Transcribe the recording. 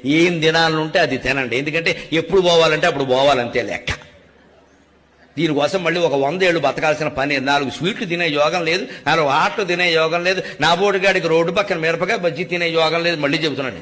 ఏం తినాలనుంటే అది తినండి, ఎందుకంటే ఎప్పుడు పోవాలంటే అప్పుడు పోవాలంతే లెక్క. దీనికోసం మళ్ళీ ఒక 100 ఏళ్ళు బతకాల్సిన పని. 4 స్వీట్లు తినే యోగం లేదు, 4 ఆటలు తినే యోగం లేదు, నా బోడిగాడికి రోడ్డు పక్కన మిరపకాయ బజ్జీ తినే యోగం లేదు. మళ్ళీ చెబుతున్నాను.